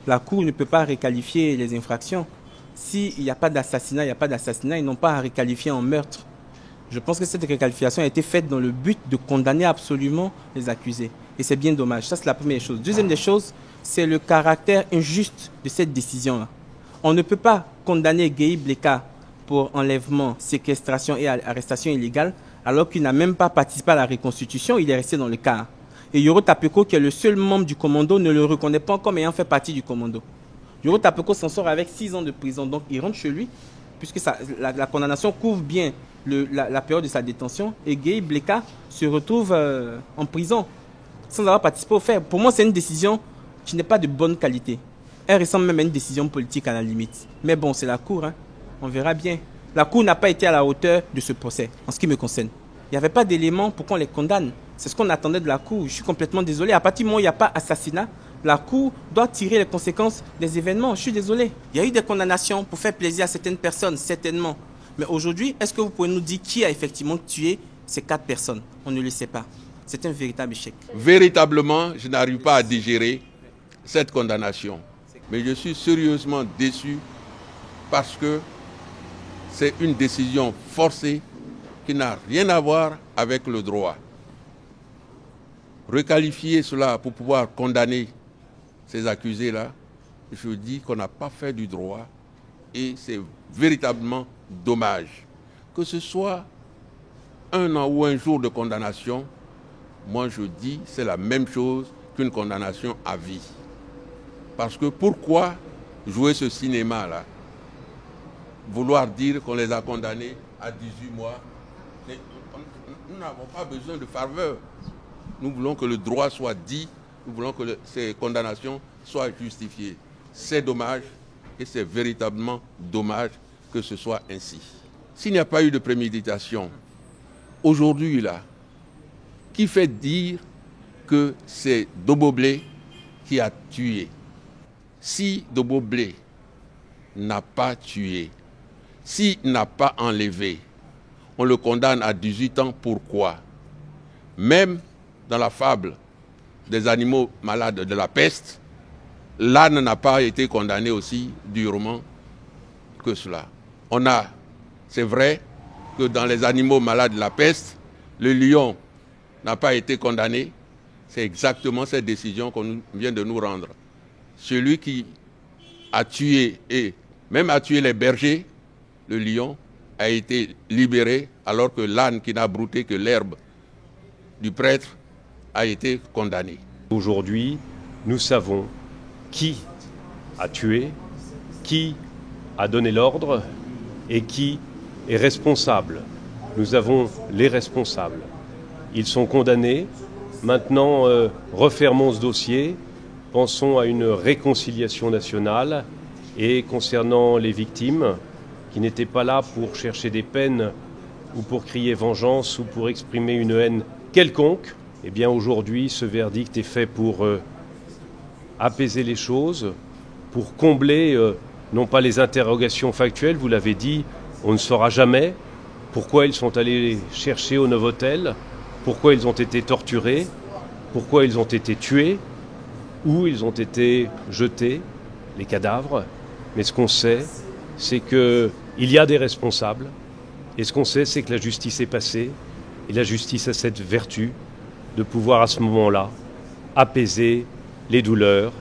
La Cour ne peut pas requalifier les infractions. S'il n'y a pas d'assassinat, il n'y a pas d'assassinat, ils n'ont pas à requalifier en meurtre. Je pense que cette requalification a été faite dans le but de condamner absolument les accusés. Et c'est bien dommage. Ça, c'est la première chose. Deuxième des choses, c'est le caractère injuste de cette décision-là. On ne peut pas condamner Gueye Bleka pour enlèvement, séquestration et arrestation illégale, alors qu'il n'a même pas participé à la reconstitution, il est resté dans le cas. Et Yoro Tapeko, qui est le seul membre du commando, ne le reconnaît pas comme ayant fait partie du commando. Yoro Tapeko s'en sort avec 6 ans de prison, donc il rentre chez lui, puisque la condamnation couvre bien la période de sa détention, et Gueye Bleka se retrouve en prison, sans avoir participé au fait. Pour moi, c'est une décision qui n'est pas de bonne qualité. Elle ressemble même à une décision politique à la limite. Mais bon, c'est la Cour, hein. On verra bien. La Cour n'a pas été à la hauteur de ce procès, en ce qui me concerne. Il n'y avait pas d'éléments pour qu'on les condamne. C'est ce qu'on attendait de la Cour. Je suis complètement désolé. À partir du moment où il n'y a pas assassinat, la Cour doit tirer les conséquences des événements. Je suis désolé. Il y a eu des condamnations pour faire plaisir à certaines personnes, certainement. Mais aujourd'hui, est-ce que vous pouvez nous dire qui a effectivement tué ces 4 personnes? On ne le sait pas. C'est un véritable échec. Véritablement, je n'arrive pas à digérer cette condamnation. Mais je suis sérieusement déçu parce que c'est une décision forcée qui n'a rien à voir avec le droit. Requalifier cela pour pouvoir condamner ces accusés-là, je dis qu'on n'a pas fait du droit et c'est véritablement dommage. Que ce soit 1 an ou 1 jour de condamnation, moi je dis c'est la même chose qu'une condamnation à vie. Parce que pourquoi jouer ce cinéma-là? Vouloir dire qu'on les a condamnés à 18 mois, nous n'avons pas besoin de faveur. Nous voulons que le droit soit dit, nous voulons que ces condamnations soient justifiées. C'est dommage et c'est véritablement dommage que ce soit ainsi. S'il n'y a pas eu de préméditation, aujourd'hui là, qui fait dire que c'est Doboblé qui a tué? Si Doboblé n'a pas tué, s'il n'a pas enlevé, on le condamne à 18 ans, pourquoi? Même dans la fable des animaux malades de la peste, l'âne n'a pas été condamné aussi durement que cela. C'est vrai que dans les animaux malades de la peste, le lion n'a pas été condamné. C'est exactement cette décision qu'on vient de nous rendre. Celui qui a tué et même a tué les bergers, le lion, a été libéré alors que l'âne qui n'a brouté que l'herbe du prêtre a été condamné. Aujourd'hui, nous savons qui a tué, qui a donné l'ordre et qui est responsable. Nous avons les responsables. Ils sont condamnés. Maintenant, refermons ce dossier. Pensons à une réconciliation nationale. Et concernant les victimes, qui n'étaient pas là pour chercher des peines ou pour crier vengeance ou pour exprimer une haine quelconque, eh bien aujourd'hui, ce verdict est fait pour apaiser les choses, pour combler non pas les interrogations factuelles, vous l'avez dit, on ne saura jamais pourquoi ils sont allés chercher au Novotel, pourquoi ils ont été torturés, pourquoi ils ont été tués, où ils ont été jetés, les cadavres. Mais ce qu'on sait, c'est qu'il y a des responsables. Et ce qu'on sait, c'est que la justice est passée. Et la justice a cette vertu de pouvoir à ce moment-là apaiser les douleurs